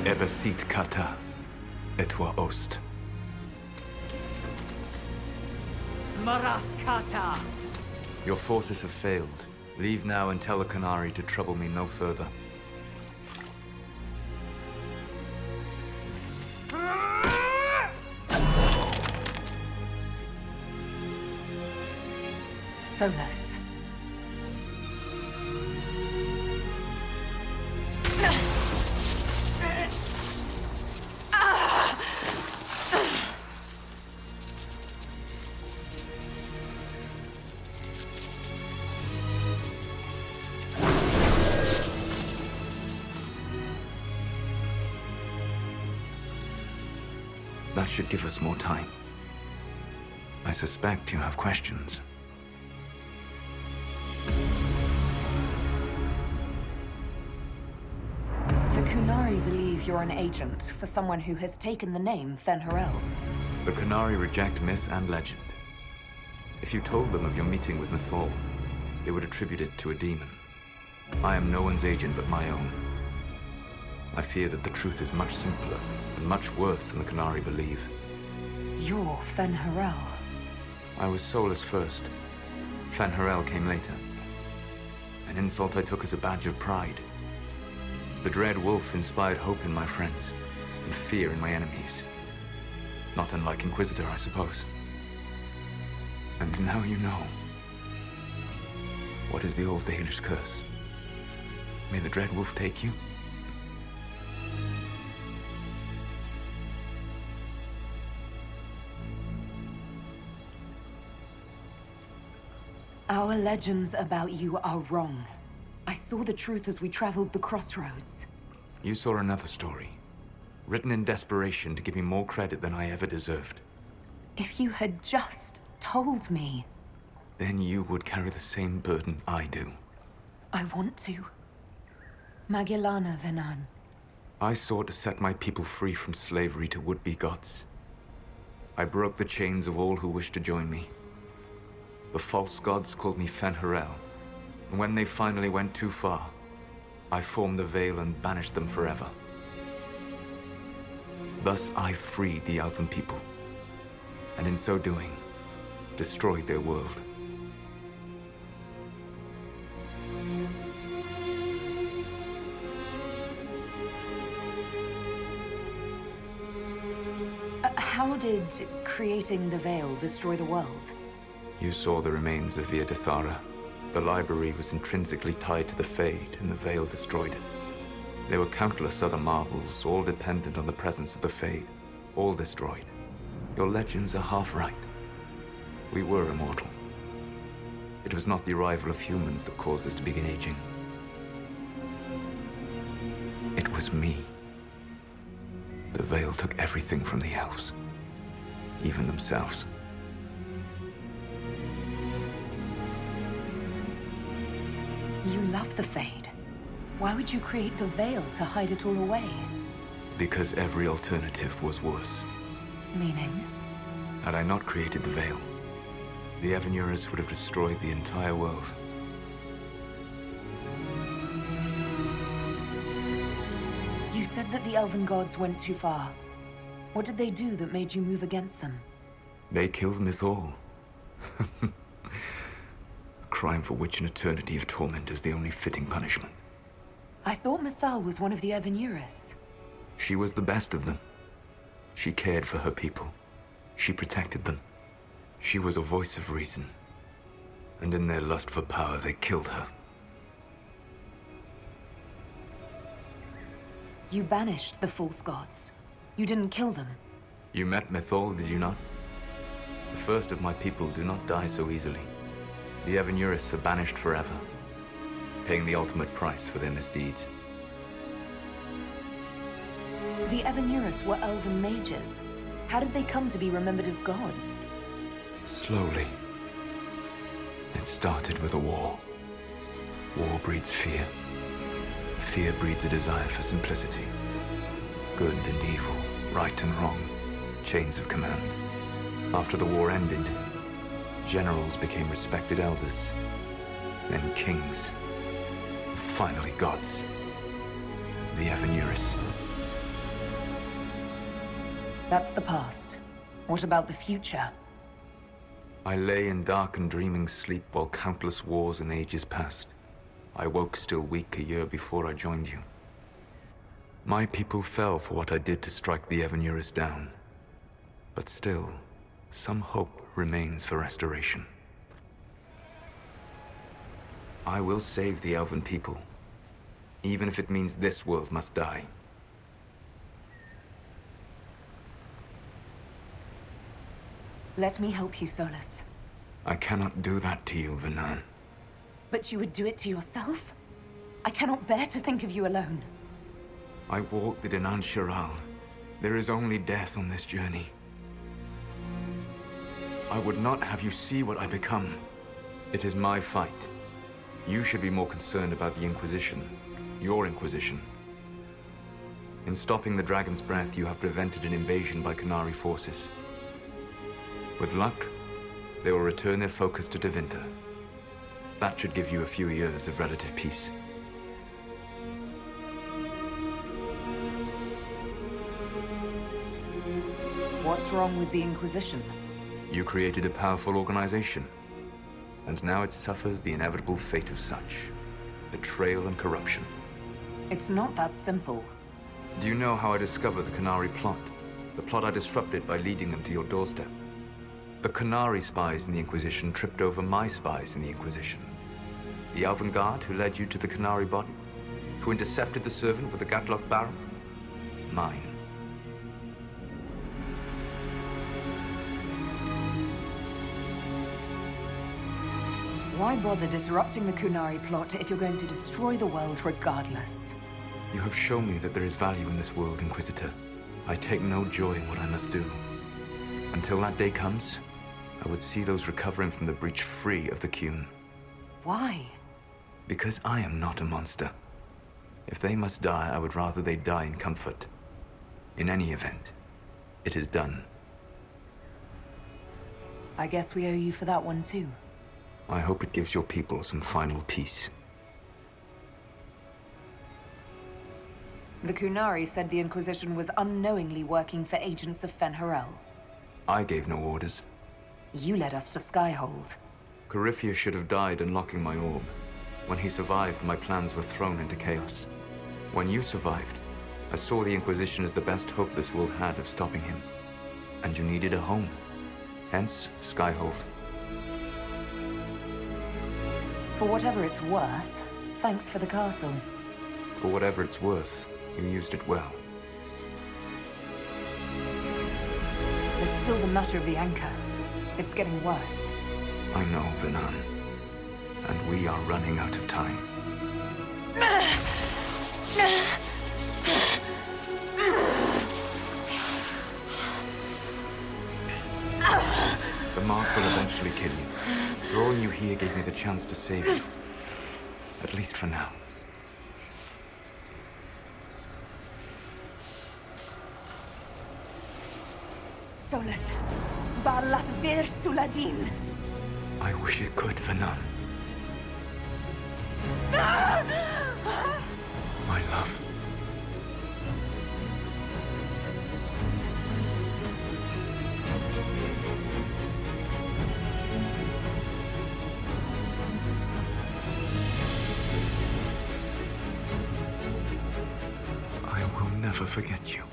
Evasit kata, etwa ost. Maraskata! Your forces have failed. Leave now and tell the Canary to trouble me no further. Solus. That should give us more time. I suspect you have questions. The Kunari believe you're an agent for someone who has taken the name Venhan. The Canary reject myth and legend. If you told them of your meeting with Mythal, they would attribute it to a demon. I am no one's agent but my own. I fear that the truth is much simpler and much worse than the Canary believe. You're Venhan. I was Solus first. Venhan came later. An insult I took as a badge of pride. The Dread Wolf inspired hope in my friends, and fear in my enemies. Not unlike Inquisitor, I suppose. And now you know. What is the old Baelish curse? May the Dread Wolf take you? Our legends about you are wrong. I saw the truth as we traveled the crossroads. You saw another story, written in desperation to give me more credit than I ever deserved. If you had just told me... Then you would carry the same burden I do. I want to. Magellana, Venhan. I sought to set my people free from slavery to would-be gods. I broke the chains of all who wished to join me. The false gods called me Venhan, and when they finally went too far, I formed the Veil and banished them forever. Thus I freed the Elven people, and in so doing, destroyed their world. How did creating the Veil destroy the world? You saw the remains of Via de Thara. The library was intrinsically tied to the Fade, and the Veil destroyed it. There were countless other marvels, all dependent on the presence of the Fade, all destroyed. Your legends are half right. We were immortal. It was not the arrival of humans that caused us to begin aging. It was me. The Veil took everything from the elves, even themselves. You love the Fade. Why would you create the Veil to hide it all away? Because every alternative was worse. Meaning? Had I not created the Veil, the Evanurus would have destroyed the entire world. You said that the Elven gods went too far. What did they do that made you move against them? They killed Mythal. A crime for which an eternity of torment is the only fitting punishment. I thought Mythal was one of the Evanurus. She was the best of them. She cared for her people. She protected them. She was a voice of reason. And in their lust for power, they killed her. You banished the false gods. You didn't kill them. You met Mythal, did you not? The first of my people do not die so easily. The Evanurus are banished forever, paying the ultimate price for their misdeeds. The Evanurus were elven mages. How did they come to be remembered as gods? Slowly. It started with a war. War breeds fear. Fear breeds a desire for simplicity. Good and evil, right and wrong, chains of command. After the war ended, generals became respected elders, then kings, and finally gods. The Evanurus. That's the past. What about the future? I lay in dark and dreaming sleep while countless wars and ages passed. I woke still weak a year before I joined you. My people fell for what I did to strike the Evanurus down. But still, some hope remains for restoration. I will save the Elven people, even if it means this world must die. Let me help you, Solus. I cannot do that to you, Venhan. But you would do it to yourself? I cannot bear to think of you alone. I walk the Dinan Shiral. There is only death on this journey. I would not have you see what I become. It is my fight. You should be more concerned about the Inquisition. Your Inquisition. In stopping the Dragon's Breath, you have prevented an invasion by Qunari forces. With luck, they will return their focus to Tevinter. That should give you a few years of relative peace. What's wrong with the Inquisition? You created a powerful organization, and now it suffers the inevitable fate of such. Betrayal and corruption. It's not that simple. Do you know how I discovered the Qunari plot? The plot I disrupted by leading them to your doorstep. The Qunari spies in the Inquisition tripped over my spies in the Inquisition. The Elven Guard who led you to the Qunari body? Who intercepted the servant with the Gatlock barrel? Mine. Why bother disrupting the Qunari plot if you're going to destroy the world regardless? You have shown me that there is value in this world, Inquisitor. I take no joy in what I must do. Until that day comes, I would see those recovering from the breach free of the Qun. Why? Because I am not a monster. If they must die, I would rather they die in comfort. In any event, it is done. I guess we owe you for that one too. I hope it gives your people some final peace. The Qunari said the Inquisition was unknowingly working for agents of Venhan. I gave no orders. You led us to Skyhold. Corypheus should have died unlocking my orb. When he survived, my plans were thrown into chaos. When you survived, I saw the Inquisition as the best hope this world had of stopping him. And you needed a home. Hence, Skyhold. For whatever it's worth, thanks for the castle. For whatever it's worth, you used it well. There's still the matter of the anchor. It's getting worse. I know, Venhan. And we are running out of time. The mark will eventually kill you. Drawing you here gave me the chance to save you. At least for now. Solus, Valak Vir Suladin. I wish it could, Venhan. My love. I will never forget you.